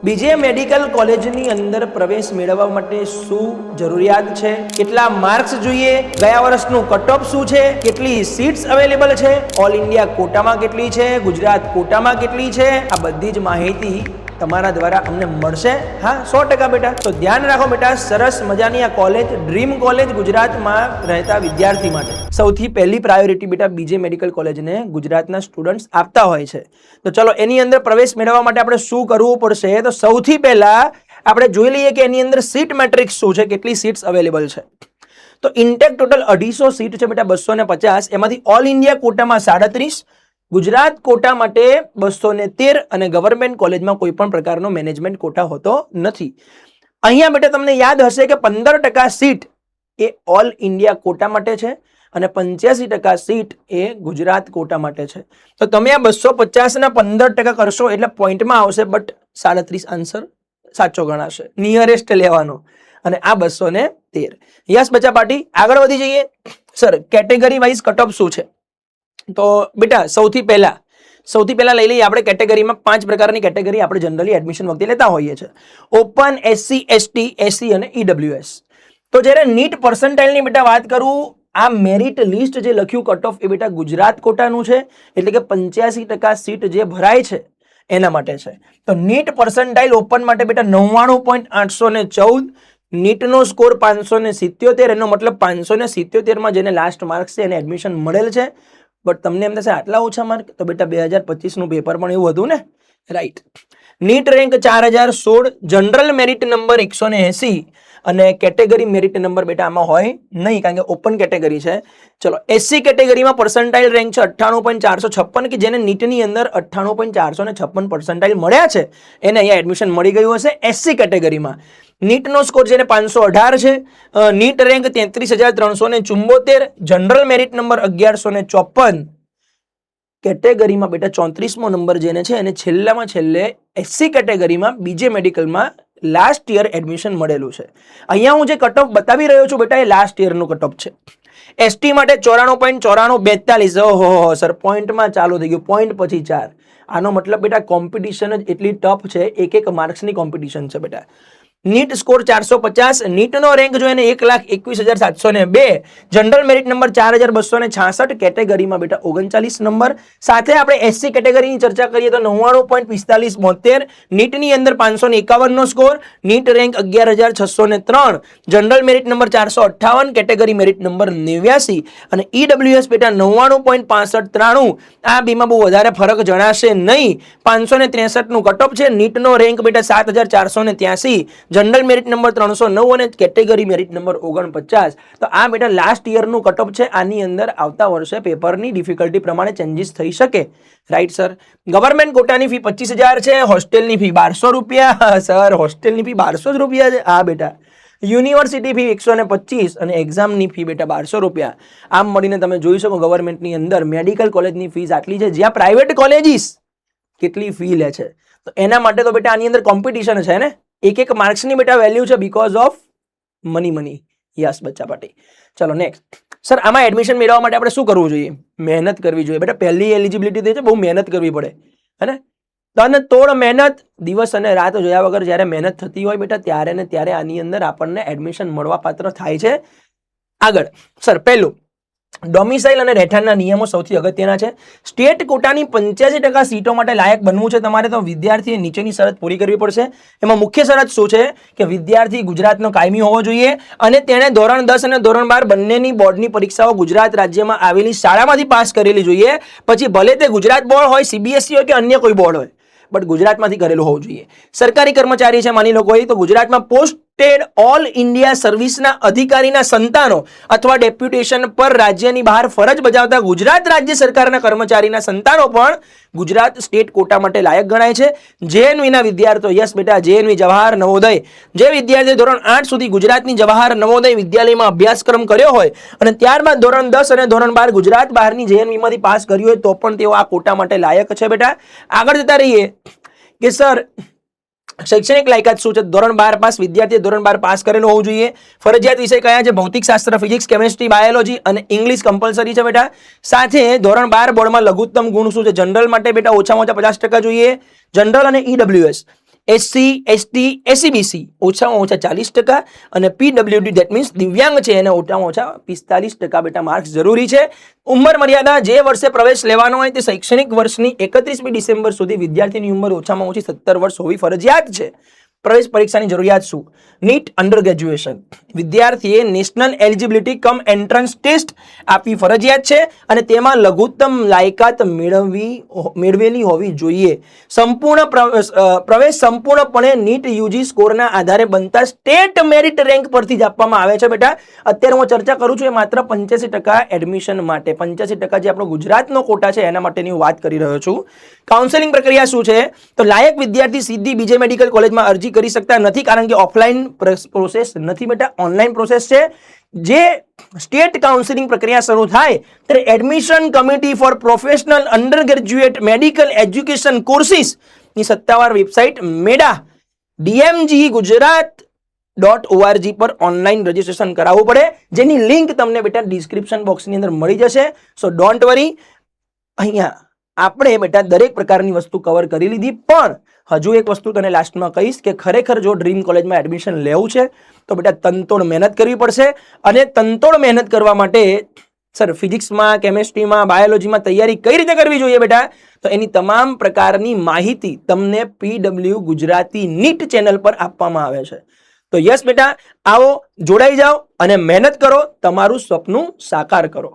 બીજે મેડિકલ કોલેજની અંદર પ્રવેશ મેળવવા માટે શું જરૂરિયાત છે, કેટલા માર્ક્સ જોઈએ, ગયા વર્ષનું કટ ઓફ શું છે, કેટલી સીટ્સ અવેલેબલ છે, ઓલ ઇન્ડિયા કોટામાં કેટલી છે, ગુજરાત કોટામાં કેટલી છે, આ બધી જ માહિતી તમારા દ્વારા અમને મળશે. હા, 100% બેટા. તો ધ્યાન રાખો બેટા, સરસ મજાની આ કોલેજ ડ્રીમ કોલેજ ગુજરાતમાં રહેતા વિદ્યાર્થી માટે સૌથી પહેલી પ્રાયોરિટી બેટા બીજે મેડિકલ કોલેજને ગુજરાતના સ્ટુડન્ટ્સ આપતા હોય છે. તો ચલો એની અંદર પ્રવેશ મેળવવા માટે આપણે શું કરવું પડશે? તો સૌથી પહેલા આપણે જોઈ લઈએ કે એની અંદર સીટ મેટ્રિક્સ શું છે, કેટલી સીટ્સ અવેલેબલ છે. તો ઇન્ટેક ટોટલ 250 સીટ છે બેટા, 250. એમાંથી ઓલ ઇન્ડિયા કોટામાં 37, ગુજરાત કોટા માટે 213 અને ગવર્મેન્ટ કોલેજમાં કોઈ પણ પ્રકારનો મેનેજમેન્ટ કોટા હોતો નથી. અહીંયા બેટા તમને યાદ હશે કે 15% સીટ એ ઓલ ઇન્ડિયા કોટા માટે છે અને 85% સીટ એ ગુજરાત કોટા માટે છે. તો તમે આ 250 ના 15% કરશો એટલે પોઈન્ટમાં આવશે, બટ 37 આન્સર સાચો ગણાશે, નિયરેસ્ટ લેવાનો. અને આ 213. યસ બચ્ચા પાર્ટી, આગળ વધી જઈએ. Sir category wise cut off શું છે? તો બેટા સૌથી પહેલા લઈ લઈએ આપણે કેટેગરીમાં 5 પ્રકારની કેટેગરી આપણે જનરલી એડમિશન વખતે લેતા હોઈએ છીએ. ઓપન, SC, ST, SC અને EWS. તો જ્યારે નીટ પર્સન્ટાઇલની બેટા વાત કરું, આ મેરિટ લિસ્ટ જે લખ્યું કટ ઓફ એ બેટા ગુજરાત કોટાનું છે, એટલે કે 85% સીટ જે ભરાય છે એના માટે છે. તો નીટ પર્સન્ટાઇલ ઓપન માટે બેટા 99.814, નીટનો સ્કોર 577, એનો મતલબ 577 માં જેને લાસ્ટ માર્ક્સ છે એને એડમિશન મળેલ છે. બટ તમને એમ થશે આટલા ઓછા માર્ક, તો બેટા 2025 નું પેપર પણ એવું હતું ને, right. NEET rank 4016, general merit number 180 અને કેટેગરી મેરિટ નંબર બેટા આમાં હોય નહીં, કારણ કે ઓપન કેટેગરી છે. ચલો SC કેટેગરીમાં પર્સન્ટાઇલ રેન્ક છે 98.456, કે જેને નીટની અંદર 98.456 પર્સન્ટાઇલ મળ્યા છે એને અહીંયા એડમિશન મળી ગયું હશે SC કેટેગરીમાં. નીટનો સ્કોર જેને 518 છે, NEET rank 33,374, general merit number 1154, કેટેગરીમાં બેટા 34મો નંબર જેને છે એને છેલ્લામાં છેલ્લે SC કેટેગરીમાં બીજે મેડિકલમાં લાસ્ટ યર એડમિશન મળેલું છે. અહીંયા હું જે કટ ઓફ બતાવી રહ્યો છું બેટા એ લાસ્ટ યરનું કટ ઓફ છે. ST માટે 94.9442. ઓહો સર, પોઈન્ટમાં ચાલુ થઈ ગયું, પોઈન્ટ પછી 4. આનો મતલબ બેટા કોમ્પિટિશન જ એટલી ટફ છે, એક માર્ક્સની કોમ્પિટિશન છે બેટા. નીટ સ્કોર 450, નીટનો રેન્ક જો એને 1,21,702, જનરલ મેરિટ નંબર 4,266, કેટેગરીમાં બેટા 39 નંબર. સાથે આપણે SC કેટેગરીની ચર્ચા કરીએ તો 99.4572, નીટની અંદર 551 નો score, NEET rank 11,603, general merit number 458, category merit number 89 અને EWS બેટા 99.6593. આ બેમાં બહુ વધારે ફરક જણાશે નહીં. 563 નું કટ ઓફ છે. નીટનો રેન્ક બેટા 7,483, જનરલ મેરિટ નંબર 309 અને કેટેગરી મેરિટ નંબર 49. તો આ બેટા લાસ્ટ યરનું કટ ઓફ છે. આની અંદર આવતા વર્ષે પેપરની ડિફિકલ્ટી પ્રમાણે ચેન્જીસ થઈ શકે, રાઈટ સર. ગવર્મેન્ટ કોટાની ફી 25,000 છે, હોસ્ટેલની ફી 1200 રૂપિયા. સર હોસ્ટેલની ફી 1200 રૂપિયા છે? હા બેટા. યુનિવર્સિટી ફી 125 અને એક્ઝામની ફી બેટા 1200 રૂપિયા. આમ મળીને તમે જોઈ શકો ગવર્મેન્ટની અંદર મેડિકલ કોલેજની ફીસ આટલી છે, જ્યાં પ્રાઇવેટ કોલેજીસ કેટલી ફી લે છે. તો એના માટે તો બેટા આની અંદર કોમ્પિટિશન છે ને, એક માર્ક્સની બેટા વેલ્યુ છે બીકોઝ ઓફ મની. યસ બચ્ચા પાટી. ચલો નેક્સ્ટ. સર આમાં એડમિશન મેળવવા માટે આપણે શું કરવું જોઈએ? મહેનત કરવી જોઈએ બેટા. પહેલી એલિજિબિલિટી દે છે, બહુ મહેનત કરવી પડે, હે ને? તન તોડ મહેનત, દિવસ અને રાત જોયા વગર જ્યારે મહેનત થતી હોય બેટા ત્યારે ને ત્યારે આની અંદર આપણને એડમિશન મળવા પાત્ર થાય છે. આગળ સર પહેલું ડોમિસાઇલ અને રહેઠાણના નિયમો સૌથી અગત્યના છે. સ્ટેટ કોટાની 85% સીટો માટે લાયક બનવું છે તમારે, તો વિદ્યાર્થીએ નીચેની શરત પૂરી કરવી પડશે. એમાં મુખ્ય શરત શું છે કે વિદ્યાર્થી ગુજરાતનો કાયમી હોવો જોઈએ અને તેણે ધોરણ 10 અને ધોરણ 12 બંનેની બોર્ડની પરીક્ષાઓ ગુજરાત રાજ્યમાં આવેલી શાળામાંથી પાસ કરેલી જોઈએ. પછી ભલે તે ગુજરાત બોર્ડ હોય, CBSE હોય કે અન્ય કોઈ બોર્ડ હોય, બટ ગુજરાતમાંથી કરેલું હોવું જોઈએ. સરકારી કર્મચારી છે માની લો કોઈ, તો ગુજરાતમાં પોસ્ટેડ ઓલ ઇન્ડિયા સર્વિસના અધિકારીના સંતાનો અથવા ડેપ્યુટેશન પર રાજ્યની બહાર ફરજ બજાવતા ગુજરાત રાજ્ય સરકારના કર્મચારીના સંતાનો પણ ગુજરાત સ્ટેટ કોટા માટે લાયક ગણાય છે. JNVના વિદ્યાર્થીઓ, યસ બેટા, JNV જવાહર નવોદય, જે વિદ્યાર્થીએ ધોરણ 8 સુધી ગુજરાતની જવાહર નવોદય વિદ્યાલયમાં અભ્યાસક્રમ કર્યો હોય અને ત્યારબાદ ધોરણ 10 અને ધોરણ 12 ગુજરાત બહારની JNVમાંથી પાસ કર્યું હોય તો પણ તેઓ આ કોટા માટે લાયક છે બેટા. આગળ જતા રહીએ કે સર શૈક્ષણિક લાયકાત શું છે? ધોરણ 12 પાસ વિદ્યાર્થીએ ધોરણ 12 પાસ કરેલું હોવું જોઈએ. ફરજિયાત વિષય કયા છે? ભૌતિકશાસ્ત્ર, ફિઝિક્સ, કેમેસ્ટ્રી, બાયોલોજી અને ઇંગ્લિશ કમ્પલસરી છે બેટા. સાથે ધોરણ 12 બોર્ડમાં લઘુત્તમ ગુણ શું છે? જનરલ માટે બેટા ઓછામાં ઓછા 50% જોઈએ, જનરલ અને EWS. SC, ST, SCBC ઓછામાં ઓછા 40%, અને PWD ધેટ મીન્સ દિવ્યાંગ છે એને ઓછામાં ઓછા 45% બેટા માર્ક્સ જરૂરી છે. ઉંમર મર્યાદા જે વર્ષે પ્રવેશ લેવાનો હોય તે શૈક્ષણિક વર્ષની 31મી ડિસેમ્બર સુધી વિદ્યાર્થીની ઉંમર ઓછામાં ઓછી 17 વર્ષ હોવી ફરજિયાત છે. પ્રવેશ પરીક્ષાની જરૂરિયાત શું? નીટ અંડર ગ્રેજ્યુએશન વિદ્યાર્થીએ national eligibility cum entrance test આપવી ફરજિયાત છે અને તેમાં લઘુત્તમ લાયકાત મેળવેલી હોવી જોઈએ. સંપૂર્ણ પ્રવેશ સંપૂર્ણપણે નીટ યુજી સ્કોરના આધારે બનતા સ્ટેટ મેરિટ રેન્ક પરથી જ આપવામાં આવે છે બેટા. અત્યારે હું ચર્ચા કરું છું એ માત્ર 85% એડમિશન માટે, 85% જે આપણો ગુજરાતનો કોટા છે એના માટેની હું વાત કરી રહ્યો છું. કાઉન્સેલિંગ પ્રક્રિયા શું છે? તો લાયક વિદ્યાર્થી સીધી બીજે મેડિકલ કોલેજમાં અરજી કરી શકતા નથી, કારણ કે ઓફલાઈન પ્રોસેસ નથી બેટા, ઓનલાઈન પ્રોસેસ છે. જે સ્ટેટ કાઉન્સેલિંગ પ્રક્રિયા શરૂ થાય ત્યારે admission committee four professional under graduate medical education courses ની સત્તાવાર વેબસાઇટ મેડા DMG Gujarat.org પર ઓનલાઈન રજીસ્ટ્રેશન કરાવવું પડે, જેની લિંક તમને બેટા ડિસ્ક્રિપ્શન બોક્સની અંદર મળી જશે. સો ડોન્ટ વરી. અહીંયા આપણે બેટા દરેક પ્રકારની વસ્તુ કવર કરી લીધી, પણ હજુ એક વસ્તુ તને લાસ્ટમાં કહીશ કે ખરેખર જો ડ્રીમ કોલેજમાં એડમિશન લેવું છે તો બેટા તનતોડ મહેનત કરવી પડશે. અને તનતોડ મહેનત કરવા માટે સર ફિઝિક્સમાં, કેમેસ્ટ્રીમાં, બાયોલોજીમાં તૈયારી કઈ રીતે કરવી જોઈએ બેટા, તો એની તમામ પ્રકારની માહિતી તમને PW ગુજરાતી નીટ ચેનલ પર આપવામાં આવે છે. તો યસ બેટા, આવો જોડાઈ જાઓ અને મહેનત કરો, તમારું સપનું સાકાર કરો.